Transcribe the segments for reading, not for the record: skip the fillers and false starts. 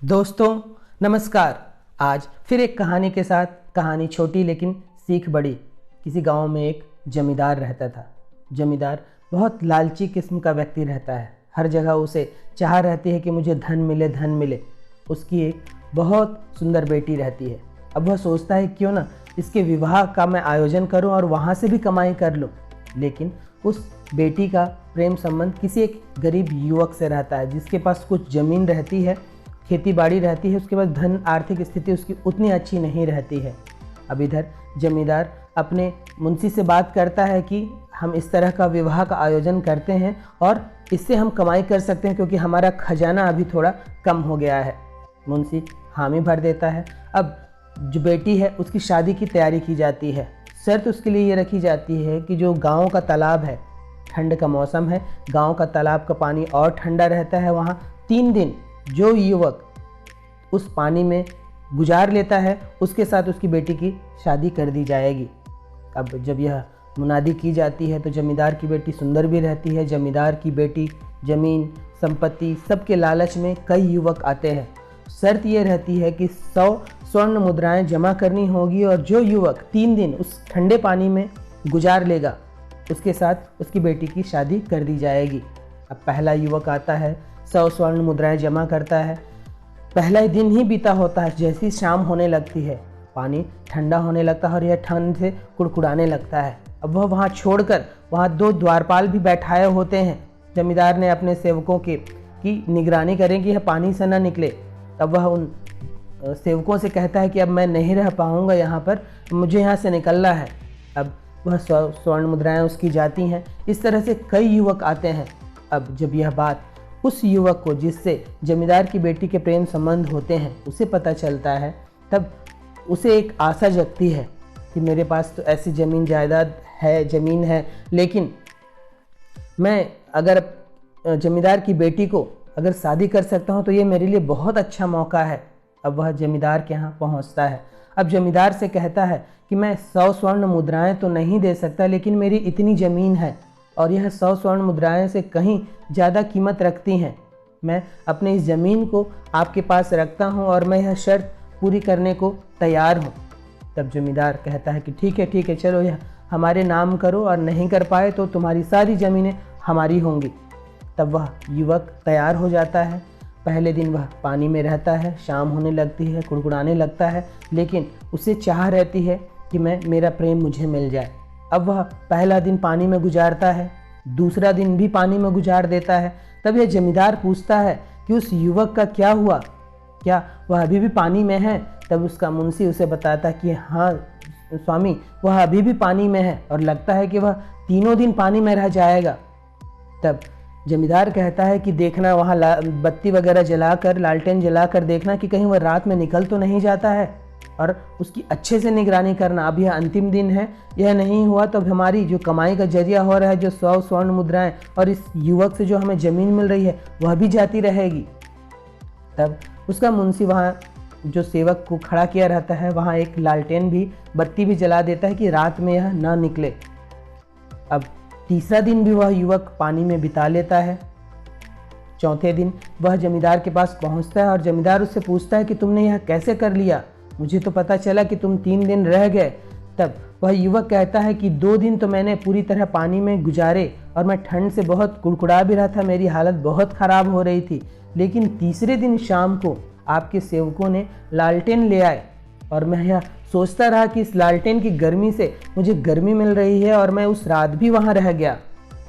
दोस्तों नमस्कार। आज फिर एक कहानी के साथ, कहानी छोटी लेकिन सीख बड़ी। किसी गांव में एक जमींदार रहता था। जमींदार बहुत लालची किस्म का व्यक्ति रहता है। हर जगह उसे चाह रहती है कि मुझे धन मिले, धन मिले। उसकी एक बहुत सुंदर बेटी रहती है। अब वह सोचता है क्यों ना इसके विवाह का मैं आयोजन करूं और वहां से भी कमाई कर लूं। लेकिन उस बेटी का प्रेम संबंध किसी एक गरीब युवक से रहता है, जिसके पास कुछ ज़मीन रहती है, खेती बाड़ी रहती है। उसके पास धन, आर्थिक स्थिति उसकी उतनी अच्छी नहीं रहती है। अब इधर जमींदार अपने मुंशी से बात करता है कि हम इस तरह का विवाह का आयोजन करते हैं और इससे हम कमाई कर सकते हैं, क्योंकि हमारा खजाना अभी थोड़ा कम हो गया है। मुंशी हामी भर देता है। अब जो बेटी है उसकी शादी की तैयारी की जाती है। शर्त उसके लिए ये रखी जाती है कि जो गाँव का तालाब है, ठंड का मौसम है, गाँव का तालाब का पानी और ठंडा रहता है। वहाँ 3 दिन जो युवक उस पानी में गुजार लेता है, उसके साथ उसकी बेटी की शादी कर दी जाएगी। अब जब यह मुनादी की जाती है तो जमींदार की बेटी सुंदर भी रहती है। जमींदार की बेटी ज़मीन, संपत्ति सबके लालच में कई युवक आते हैं। शर्त ये रहती है कि 100 स्वर्ण मुद्राएं जमा करनी होगी और जो युवक 3 दिन उस ठंडे पानी में गुजार लेगा, उसके साथ उसकी बेटी की शादी कर दी जाएगी। अब पहला युवक आता है, 100 स्वर्ण मुद्राएं जमा करता है। पहला ही दिन ही बीता होता है। जैसी शाम होने लगती है, पानी ठंडा होने लगता है और यह ठंड से कुड़कुड़ाने लगता है। अब वह वहाँ छोड़कर वहाँ 2 द्वारपाल भी बैठाए होते हैं। जमींदार ने अपने सेवकों की निगरानी करें कि यह पानी से न निकले। तब वह उन सेवकों से कहता है कि अब मैं नहीं रह पाऊँगा यहाँ पर, मुझे यहाँ से निकलना है। अब वह 100 स्वर्ण मुद्राएँ उसकी जाती हैं। इस तरह से कई युवक आते हैं। अब जब यह बात उस युवक को, जिससे जमींदार की बेटी के प्रेम संबंध होते हैं, उसे पता चलता है, तब उसे एक आशा जगती है कि मेरे पास तो ऐसी ज़मीन जायदाद है, ज़मीन है, लेकिन मैं अगर जमींदार की बेटी को अगर शादी कर सकता हूँ तो ये मेरे लिए बहुत अच्छा मौका है। अब वह जमींदार के यहाँ पहुँचता है। अब जमींदार से कहता है कि मैं 100 स्वर्ण मुद्राएं तो नहीं दे सकता, लेकिन मेरी इतनी ज़मीन है और यह 100 स्वर्ण मुद्राएं से कहीं ज़्यादा कीमत रखती हैं। मैं अपने इस ज़मीन को आपके पास रखता हूं और मैं यह शर्त पूरी करने को तैयार हूं। तब जमींदार कहता है कि ठीक है, चलो यह हमारे नाम करो और नहीं कर पाए तो तुम्हारी सारी ज़मीनें हमारी होंगी। तब वह युवक तैयार हो जाता है। पहले दिन वह पानी में रहता है। शाम होने लगती है, कुड़कुड़ाने लगता है, लेकिन उसे चाह रहती है कि मेरा प्रेम मुझे मिल जाए। अब वह पहला दिन पानी में गुजारता है, दूसरा दिन भी पानी में गुजार देता है। तब यह जमींदार पूछता है कि उस युवक का क्या हुआ, क्या वह अभी भी पानी में है? तब उसका मुंशी उसे बताता है कि हाँ स्वामी, वह अभी भी पानी में है और लगता है कि वह 3 दिन पानी में रह जाएगा। तब जमींदार कहता है कि देखना, वहाँ बत्ती वगैरह जलाकर, लालटेन जलाकर देखना कि कहीं वह रात में निकल तो नहीं जाता है और उसकी अच्छे से निगरानी करना। अब यह अंतिम दिन है, यह नहीं हुआ तो हमारी जो कमाई का जरिया हो रहा है, जो 100 स्वर्ण मुद्राएं और इस युवक से जो हमें ज़मीन मिल रही है, वह भी जाती रहेगी। तब उसका मुंशी वहाँ जो सेवक को खड़ा किया रहता है, वहाँ एक लालटेन भी, बत्ती भी जला देता है कि रात में यह ना निकले। अब तीसरा दिन भी वह युवक पानी में बिता लेता है। चौथे दिन वह जमींदार के पास पहुँचता है और जमींदार उससे पूछता है कि तुमने यह कैसे कर लिया? मुझे तो पता चला कि तुम 3 दिन रह गए। तब वह युवक कहता है कि 2 दिन तो मैंने पूरी तरह पानी में गुजारे और मैं ठंड से बहुत कुड़कुड़ा भी रहा था, मेरी हालत बहुत ख़राब हो रही थी। लेकिन तीसरे दिन शाम को आपके सेवकों ने लालटेन ले आए और मैं यह सोचता रहा कि इस लालटेन की गर्मी से मुझे गर्मी मिल रही है और मैं उस रात भी वहाँ रह गया।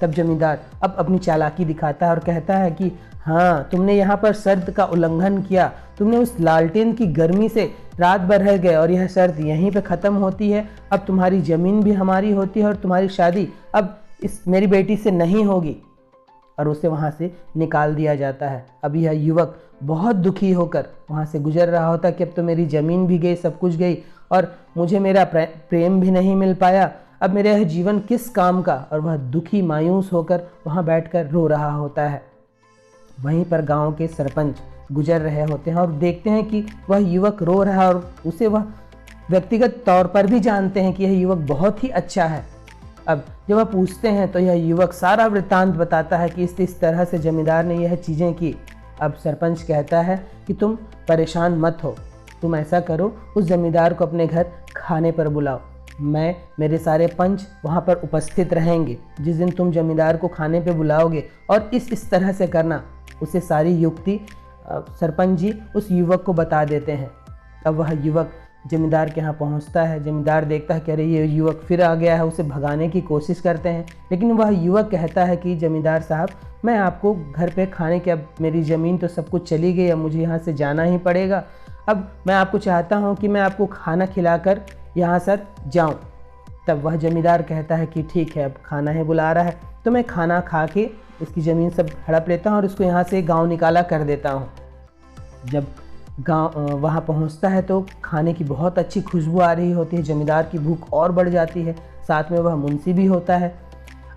तब जमींदार अब अपनी चालाकी दिखाता है और कहता है कि हाँ, तुमने यहाँ पर शर्त का उल्लंघन किया। तुमने उस लालटेन की गर्मी से रात भर रह गए और यह शर्त यहीं पे ख़त्म होती है। अब तुम्हारी ज़मीन भी हमारी होती है और तुम्हारी शादी अब इस मेरी बेटी से नहीं होगी। और उसे वहाँ से निकाल दिया जाता है। अब यह युवक बहुत दुखी होकर वहाँ से गुजर रहा होता कि अब तो मेरी ज़मीन भी गई, सब कुछ गई और मुझे मेरा प्रेम भी नहीं मिल पाया। अब मेरा यह जीवन किस काम का? और वह दुखी मायूस होकर वहाँ बैठकर रो रहा होता है। वहीं पर गांव के सरपंच गुजर रहे होते हैं और देखते हैं कि वह युवक रो रहा है और उसे वह व्यक्तिगत तौर पर भी जानते हैं कि यह युवक बहुत ही अच्छा है। अब जब वह पूछते हैं तो यह युवक सारा वृत्तांत बताता है कि इस तरह से जमींदार ने यह चीज़ें की। अब सरपंच कहता है कि तुम परेशान मत हो, तुम ऐसा करो, उस जमींदार को अपने घर खाने पर बुलाओ, मेरे सारे पंच वहाँ पर उपस्थित रहेंगे जिस दिन तुम जमींदार को खाने पे बुलाओगे, और इस तरह से करना। उसे सारी युक्ति सरपंच जी उस युवक को बता देते हैं। अब वह युवक जमींदार के यहाँ पहुँचता है। जमींदार देखता है कि अरे ये युवक फिर आ गया है, उसे भगाने की कोशिश करते हैं, लेकिन वह युवक कहता है कि जमींदार साहब, मैं आपको घर पे खाने के, अब मेरी ज़मीन तो सब कुछ चली गई, अब मुझे यहाँ से जाना ही पड़ेगा। अब मैं आपको चाहता हूँ कि मैं आपको खाना खिलाकर यहाँ से जाऊँ। तब वह जमींदार कहता है कि ठीक है, अब खाना ही बुला रहा है तो मैं खाना खा के इसकी ज़मीन सब हड़प लेता हूँ और इसको यहाँ से गाँव निकाला कर देता हूँ। जब गाँव वहाँ पहुँचता है तो खाने की बहुत अच्छी खुशबू आ रही होती है। जमींदार की भूख और बढ़ जाती है, साथ में वह मुंशी भी होता है।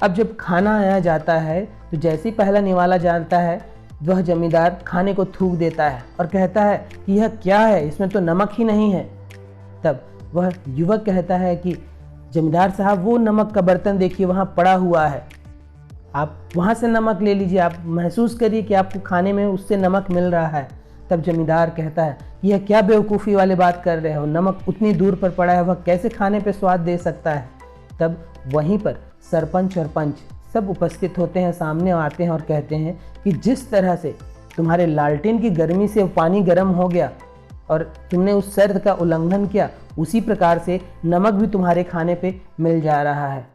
अब जब खाना आया जाता है तो जैसे ही पहला निवाला जानता है, वह जमींदार खाने को थूक देता है और कहता है कि यह क्या है, इसमें तो नमक ही नहीं है। तब वह युवक कहता है कि जमींदार साहब, वो नमक का बर्तन देखिए वहाँ पड़ा हुआ है, आप वहाँ से नमक ले लीजिए, आप महसूस करिए कि आपको खाने में उससे नमक मिल रहा है। तब जमींदार कहता है कि यह क्या बेवकूफ़ी वाली बात कर रहे हो, नमक उतनी दूर पर पड़ा है, वह कैसे खाने पे स्वाद दे सकता है। तब वहीं पर सरपंच और पंच सब उपस्थित होते हैं, सामने आते हैं और कहते हैं कि जिस तरह से तुम्हारे लालटेन की गर्मी से पानी गर्म हो गया और तुमने उस शर्त का उल्लंघन किया, उसी प्रकार से नमक भी तुम्हारे खाने पे मिल जा रहा है।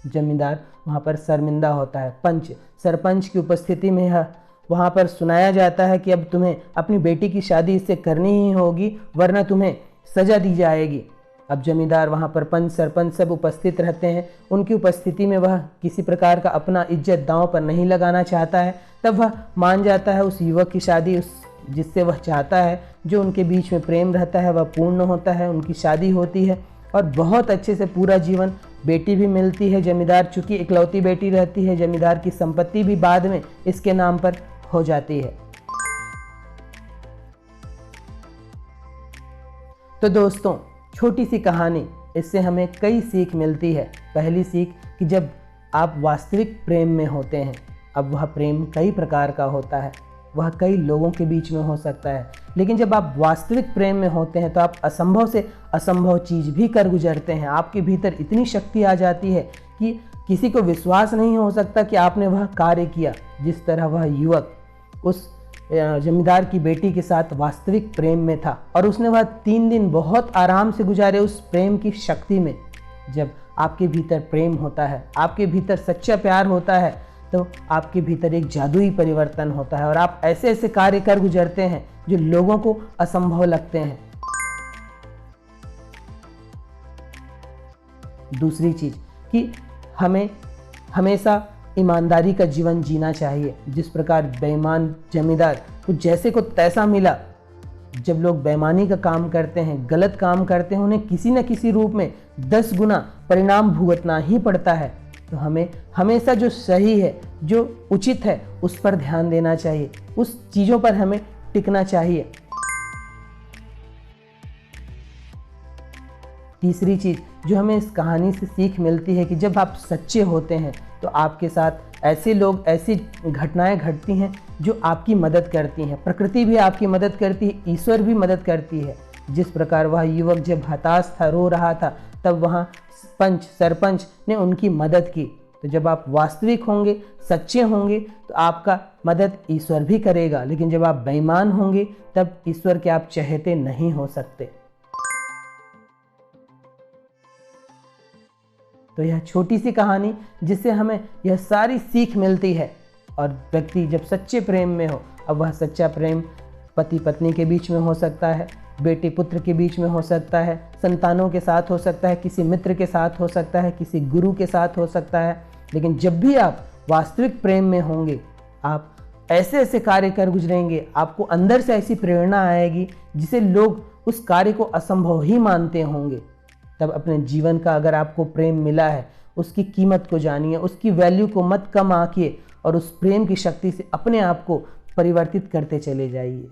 जमींदार वहाँ पर शर्मिंदा होता है। पंच सरपंच की उपस्थिति में वहाँ पर सुनाया जाता है कि अब तुम्हें अपनी बेटी की शादी इससे करनी ही होगी, वरना तुम्हें सज़ा दी जाएगी। अब जमींदार वहाँ पर पंच सरपंच सब उपस्थित रहते हैं। उनकी उपस्थिति में वह किसी प्रकार का अपना इज्जत दांव पर नहीं लगाना चाहता है। तब वह मान जाता है उस युवक की शादी, उस जिससे वह चाहता है, जो उनके बीच में प्रेम रहता है, वह पूर्ण होता है। उनकी शादी होती है और बहुत अच्छे से पूरा जीवन, बेटी भी मिलती है। जमींदार चूँकि इकलौती बेटी रहती है, जमींदार की संपत्ति भी बाद में इसके नाम पर हो जाती है। तो दोस्तों, छोटी सी कहानी, इससे हमें कई सीख मिलती है। पहली सीख कि जब आप वास्तविक प्रेम में होते हैं, अब वह प्रेम कई प्रकार का होता है, वह कई लोगों के बीच में हो सकता है, लेकिन जब आप वास्तविक प्रेम में होते हैं तो आप असंभव से असंभव चीज़ भी कर गुजरते हैं। आपके भीतर इतनी शक्ति आ जाती है कि किसी को विश्वास नहीं हो सकता कि आपने वह कार्य किया। जिस तरह वह युवक उस जमींदार की बेटी के साथ वास्तविक प्रेम में था और उसने वह 3 दिन बहुत आराम से गुजारे उस प्रेम की शक्ति में। जब आपके भीतर प्रेम होता है, आपके भीतर सच्चा प्यार होता है, तो आपके भीतर एक जादुई परिवर्तन होता है और आप ऐसे ऐसे कार्य कर गुजरते हैं जो लोगों को असंभव लगते हैं। दूसरी चीज़ कि हमें हमेशा ईमानदारी का जीवन जीना चाहिए। जिस प्रकार बेईमान जमींदार को जैसे को तैसा मिला, जब लोग बेईमानी का काम करते हैं, गलत काम करते हैं, उन्हें किसी न किसी रूप में 10 गुना परिणाम भुगतना ही पड़ता है। तो हमें हमेशा जो सही है, जो उचित है, उस पर ध्यान देना चाहिए, उस चीज़ों पर हमें टिकना चाहिए। तीसरी चीज़ जो हमें इस कहानी से सीख मिलती है कि जब आप सच्चे होते हैं तो आपके साथ ऐसे लोग, ऐसी घटनाएं घटती हैं जो आपकी मदद करती हैं। प्रकृति भी आपकी मदद करती है, ईश्वर भी मदद करती है। जिस प्रकार वह युवक जब हताश था, रो रहा था, तब वहाँ पंच सरपंच ने उनकी मदद की। तो जब आप वास्तविक होंगे, सच्चे होंगे, तो आपका मदद ईश्वर भी करेगा, लेकिन जब आप बेईमान होंगे तब ईश्वर के आप चहेते नहीं हो सकते। तो यह छोटी सी कहानी जिससे हमें यह सारी सीख मिलती है। और व्यक्ति जब सच्चे प्रेम में हो, अब वह सच्चा प्रेम पति पत्नी के बीच में हो सकता है, बेटे पुत्र के बीच में हो सकता है, संतानों के साथ हो सकता है, किसी मित्र के साथ हो सकता है, किसी गुरु के साथ हो सकता है। लेकिन जब भी आप वास्तविक प्रेम में होंगे, आप ऐसे ऐसे कार्य कर गुजरेंगे, आपको अंदर से ऐसी प्रेरणा आएगी जिसे लोग उस कार्य को असंभव ही मानते होंगे। तब अपने जीवन का अगर आपको प्रेम मिला है, उसकी कीमत को जानिए, उसकी वैल्यू को मत कम आंकिए और उस प्रेम की शक्ति से अपने आप को परिवर्तित करते चले जाइए।